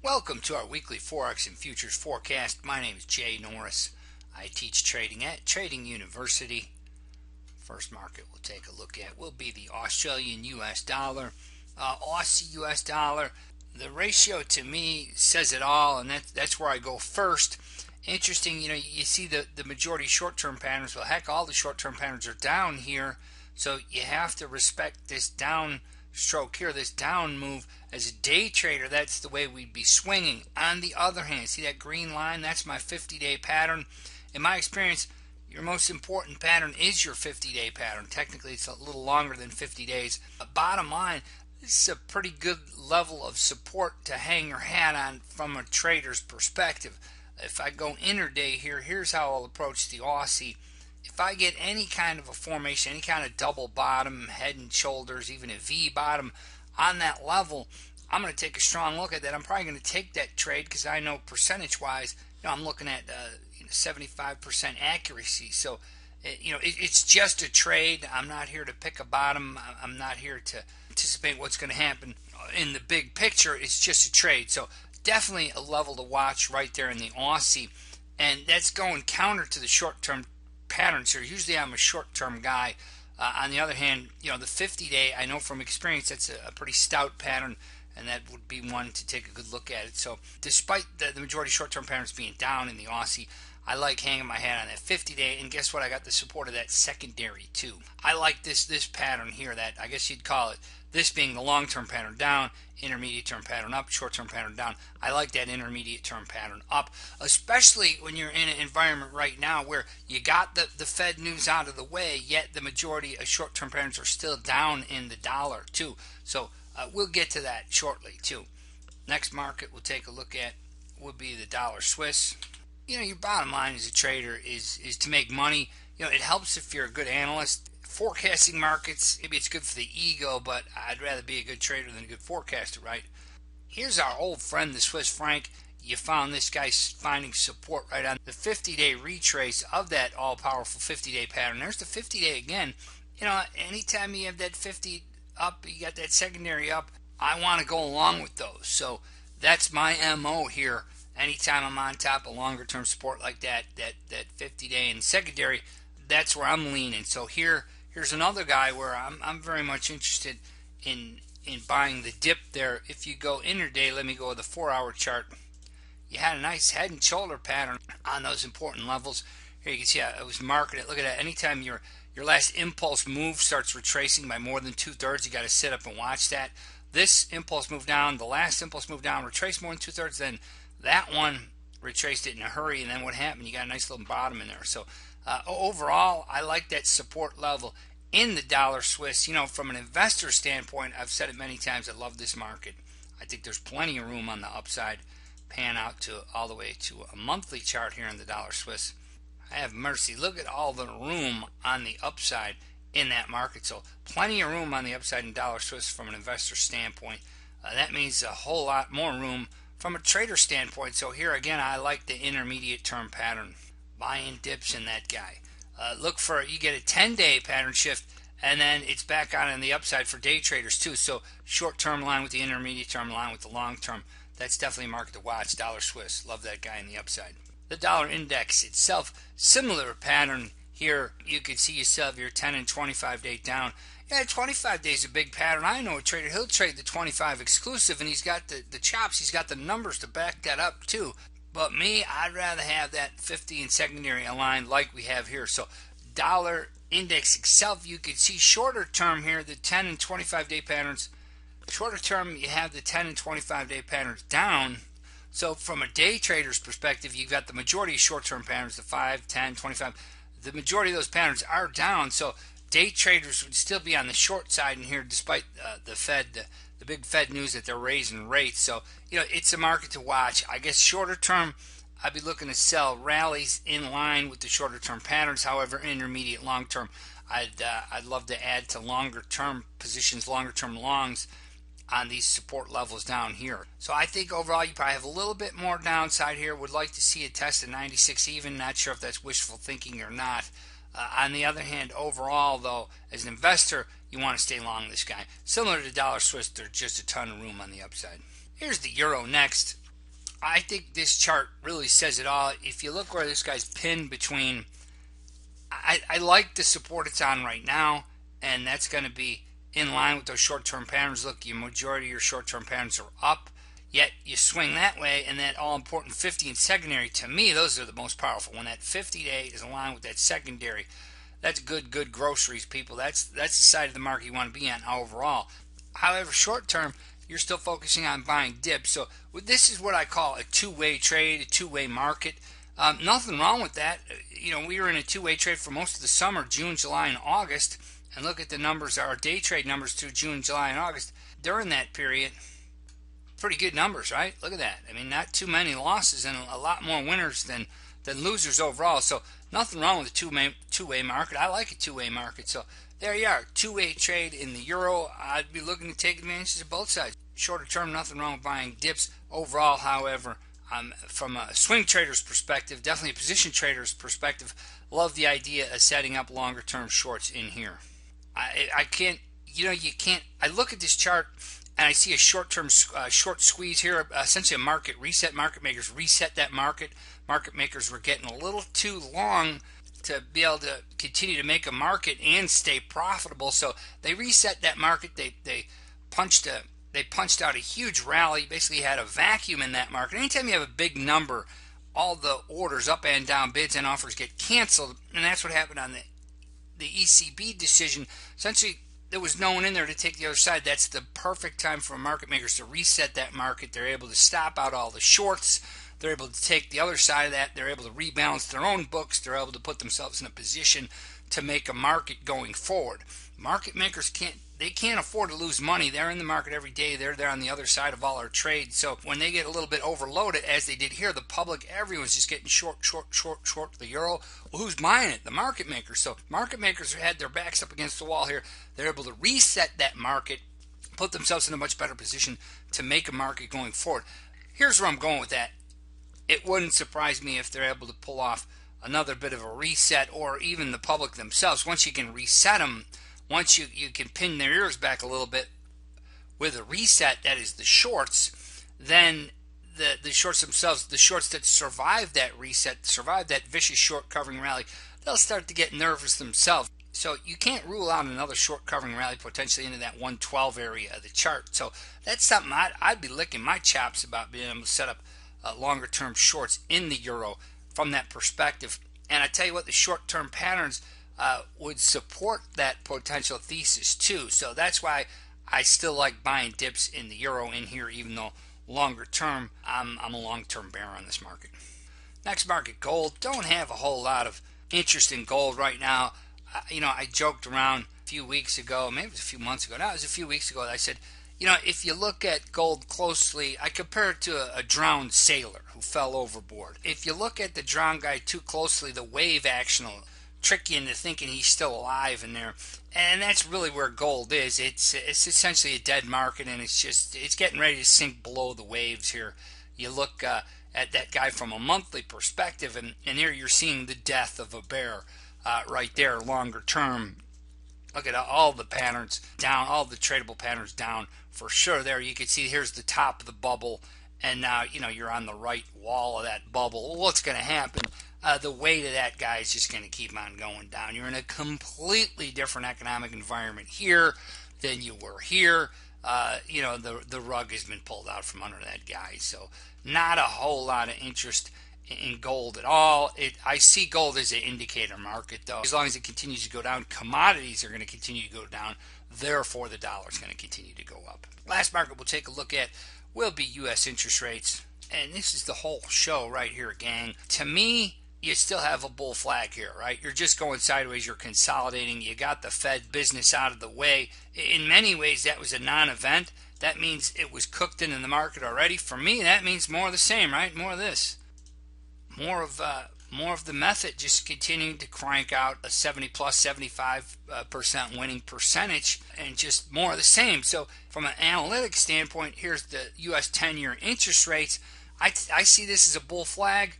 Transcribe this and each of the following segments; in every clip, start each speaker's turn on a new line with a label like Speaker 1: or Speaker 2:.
Speaker 1: Welcome to our weekly Forex and Futures forecast. My name is Jay Norris. I teach trading at Trading University. First market we'll take a look at will be the Australian US dollar, Aussie US dollar. The ratio to me says it all, and that's where I go first. Interesting, you see the majority short-term patterns. Well, heck, all the short-term patterns are down here, so you have to respect this down stroke here, this down move. As a day trader, that's the way we'd be swinging. On the other hand, see that green line? That's my 50-day pattern. In my experience, your most important pattern is your 50-day pattern. Technically, it's a little longer than 50 days. Bottom line, this is a pretty good level of support to hang your hat on from a trader's perspective. If I go intraday here, here's how I'll approach the Aussie. If I get any kind of a formation, any kind of double bottom, head and shoulders, even a V bottom on that level, I'm going to take a strong look at that. I'm probably going to take that trade because I know percentage-wise, I'm looking at 75% accuracy. So, it's just a trade. I'm not here to pick a bottom. I'm not here to anticipate what's going to happen in the big picture. It's just a trade. So, definitely a level to watch right there in the Aussie. And that's going counter to the short-term patterns here. Usually I'm a short-term guy. On the other hand, the 50-day, I know from experience that's a pretty stout pattern, and that would be one to take a good look at it. So despite the majority short-term patterns being down in the Aussie, I like hanging my hat on that 50-day, and guess what? I got the support of that secondary too. I like this pattern here, that I guess you'd call it, this being the long-term pattern down, intermediate term pattern up, short-term pattern down. I like that intermediate term pattern up, especially when you're in an environment right now where you got the Fed news out of the way, yet the majority of short-term patterns are still down in the dollar too. So we'll get to that shortly too. Next market we'll take a look at would be the dollar Swiss. Your bottom line as a trader is to make money. It helps if you're a good analyst. Forecasting markets, maybe it's good for the ego, but I'd rather be a good trader than a good forecaster, right? Here's our old friend, the Swiss franc. You found this guy finding support right on the 50-day retrace of that all-powerful 50-day pattern. There's the 50-day again. Anytime you have that 50 up, you got that secondary up, I want to go along with those. So that's my MO here. Anytime I'm on top of longer-term support like that 50-day and secondary, that's where I'm leaning. So here's another guy where I'm very much interested in buying the dip there. If you go intraday, let me go with the 4-hour chart. You had a nice head and shoulder pattern on those important levels. Here you can see I was marking it. Look at that. Anytime your last impulse move starts retracing by more than 2/3, you got to sit up and watch that. This impulse move down, the last impulse move down, retraced more than 2/3. Then that one retraced it in a hurry, and then what happened? You got a nice little bottom in there. So overall, I like that support level in the dollar Swiss. From an investor standpoint, I've said it many times, I love this market. I think there's plenty of room on the upside, pan out to all the way to a monthly chart here in the dollar Swiss. I have mercy. Look at all the room on the upside in that market. So plenty of room on the upside in dollar Swiss from an investor standpoint. That means a whole lot more room from a trader standpoint. So here again, I like the intermediate term pattern. Buying dips in that guy. Look for, you get a 10-day pattern shift, and then it's back on the upside for day traders too. So short-term line with the intermediate term line with the long-term. That's definitely a market to watch. Dollar Swiss, love that guy in the upside. The dollar index itself, similar pattern here. You can see yourself your 10 and 25-day down. 25 days a big pattern. I know a trader, he'll trade the 25 exclusive, and he's got the chops, he's got the numbers to back that up too. But me, I'd rather have that 50 and secondary aligned like we have here. So dollar index itself, you can see shorter term here, the 10 and 25-day patterns. Shorter term, you have the 10 and 25-day patterns down. So from a day trader's perspective, you've got the majority of short-term patterns, the 5, 10, 25. The majority of those patterns are down. So day traders would still be on the short side in here despite the Fed, the big Fed news that they're raising rates. So, it's a market to watch. I guess shorter term, I'd be looking to sell rallies in line with the shorter term patterns. However, intermediate long term, I'd love to add to longer term positions, longer term longs on these support levels down here. So I think overall you probably have a little bit more downside here. Would like to see a test of 96 even. Not sure if that's wishful thinking or not. On the other hand, overall, though, as an investor, you want to stay long this guy. Similar to dollar Swiss, there's just a ton of room on the upside. Here's the euro next. I think this chart really says it all. If you look where this guy's pinned between, I like the support it's on right now, and that's going to be in line with those short-term patterns. Look, your majority of your short-term patterns are up, yet you swing that way, and that all-important 50 and secondary, to me, those are the most powerful. When that 50-day is aligned with that secondary, that's good groceries, people. That's the side of the market you want to be on overall. However, short-term, you're still focusing on buying dips. So this is what I call a two-way trade, a two-way market. Nothing wrong with that. You know, we were in a two-way trade for most of the summer, June, July, and August. And look at the numbers, our day trade numbers through June, July, and August. During that period, pretty good numbers, right? Look at that. I mean, not too many losses and a lot more winners than losers overall. So nothing wrong with a two-way market. I like a two-way market. So there you are, two-way trade in the euro. I'd be looking to take advantage of both sides. Shorter term, nothing wrong with buying dips. Overall, however, from a swing trader's perspective, definitely a position trader's perspective, love the idea of setting up longer term shorts in here. I can't, you can't, I look at this chart and I see a short-term short squeeze here, essentially a market reset. Market makers reset that market. Market makers were getting a little too long to be able to continue to make a market and stay profitable. So they reset that market. They punched out a huge rally. Basically had a vacuum in that market. Anytime you have a big number, all the orders, up and down bids and offers, get canceled, and that's what happened on the ECB decision. Essentially, there was no one in there to take the other side. That's the perfect time for market makers to reset that market. They're able to stop out all the shorts. They're able to take the other side of that. They're able to rebalance their own books. They're able to put themselves in a position to make a market going forward. Market makers can't afford to lose money. They're in the market every day. They're there on the other side of all our trades. So when they get a little bit overloaded, as they did here, the public, everyone's just getting short the euro. Well, who's buying it? The market makers. So market makers had their backs up against the wall here. They're able to reset that market, put themselves in a much better position to make a market going forward. Here's where I'm going with that. It wouldn't surprise me if they're able to pull off another bit of a reset, or even the public themselves. Once you can reset them, once you can pin their ears back a little bit with a reset, that is the shorts, then the shorts themselves, the shorts that survive that reset, survive that vicious short covering rally, they'll start to get nervous themselves. So you can't rule out another short covering rally potentially into that 112 area of the chart. So that's something I'd be licking my chops about, being able to set up longer term shorts in the euro from that perspective. And I tell you what, the short term patterns would support that potential thesis too. So that's why I still like buying dips in the euro in here, even though longer term I'm a long term bear on this market. Next market, gold. Don't have a whole lot of interest in gold right now. I joked around a few weeks ago, maybe it was a few months ago. No, it was a few weeks ago. I said, if you look at gold closely, I compare it to a drowned sailor who fell overboard. If you look at the drowned guy too closely, the wave action will trick you into thinking he's still alive in there. And that's really where gold is. It's essentially a dead market, and it's getting ready to sink below the waves here. You look at that guy from a monthly perspective, and here you're seeing the death of a bear right there, longer term. Look at all the patterns down, all the tradable patterns down for sure. There you can see here's the top of the bubble, and now you're on the right wall of that bubble. What's going to happen? The weight of that guy is just going to keep on going down. You're in a completely different economic environment here than you were here. The rug has been pulled out from under that guy. So not a whole lot of interest in gold at all. I see gold as an indicator market, though. As long as it continues to go down, commodities are going to continue to go down. Therefore, the dollar is going to continue to go up. Last market we'll take a look at will be U.S. interest rates. And this is the whole show right here, gang. To me, you still have a bull flag here, right? You're just going sideways. You're consolidating. You got the Fed business out of the way. In many ways, that was a non-event. That means it was cooked into the market already. For me, that means more of the same, right? More of this. More of the method, just continuing to crank out a 70 plus 75% winning percentage, and just more of the same. So from an analytics standpoint, here's the U.S. 10-year interest rates. I see this as a bull flag.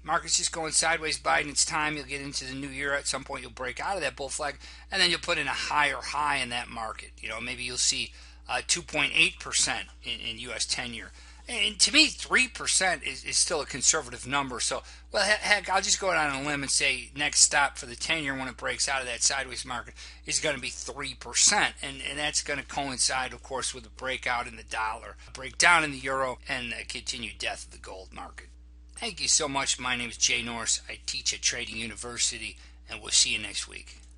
Speaker 1: Market's just going sideways, biding its time. You'll get into the new year at some point. You'll break out of that bull flag, and then you'll put in a higher high in that market. Maybe you'll see 2.8% in U.S. 10-year. And to me, 3% is still a conservative number. So, well, heck, I'll just go out on a limb and say next stop for the 10-year when it breaks out of that sideways market is going to be 3%. And that's going to coincide, of course, with a breakout in the dollar, a breakdown in the euro, and a continued death of the gold market. Thank you so much. My name is Jay Norris. I teach at Trading University, and we'll see you next week.